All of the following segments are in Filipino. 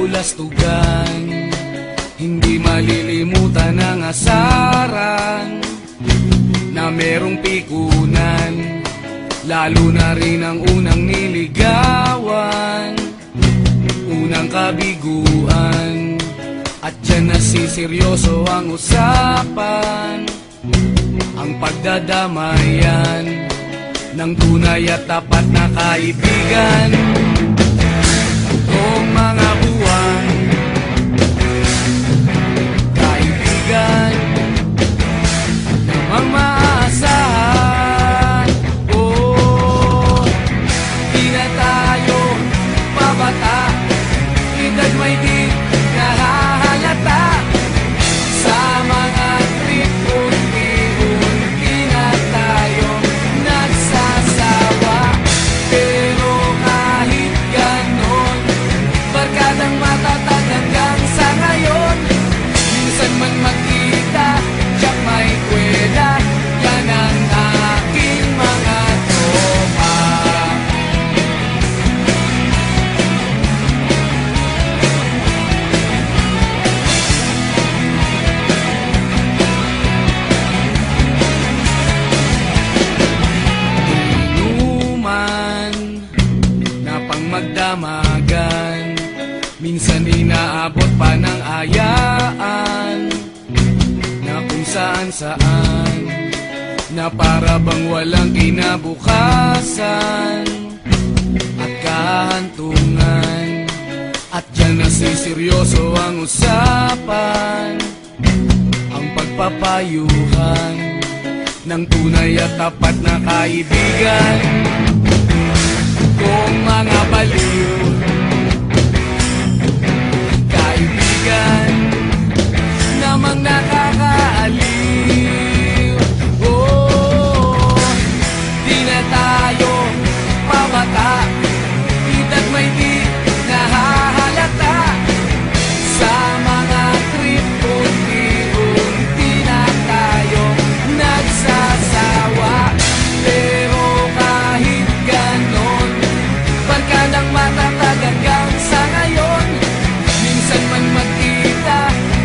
lulastugan, hindi malilimutan ang asaran na merong pikunan, lalo na rin ang unang niligawan, unang kabiguan. At dyan nasiseryoso ang usapan, ang pagdadamayan ng tunay at tapat na kaibigan. Kung mga buwan, kaibigan namang maaasahan. Oh, di na tayo babata, edad may di nahahalata. Sa mga trip, unti-unti na tayo nagsasawa. Pero kahit ganon, barkadang matatag hanggang sa ngayon. Minsan man magkita, tiyak may kwela, yan ang aking mga tropa. Inuman na pang magdamagan, minsan inaabot pa ng ayaan, na kung saan-saan, na para bang walang kinabukasan at kahantungan. At dyan nasiseryoso ang usapan, ang pagpapayuhan ng tunay at tapat na kaibigan. Kung mga baliw, kaibigan namang nakakaaliw. Oh, di na tayo pabata, edad may di nahahalata. Sa mga trip, unti-unti na tayo nagsasawa. Pero kahit ganon, barkadang matatag hanggang sa ngayon. Minsan man magkita,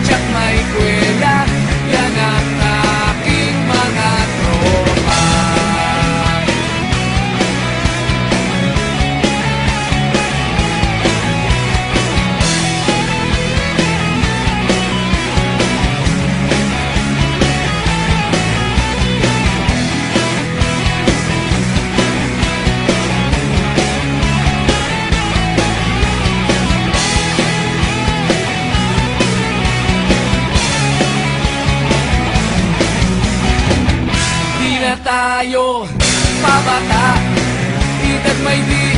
tiyak may kwela, yan ang aking mga tropa. Di na tayo pabata, edad may di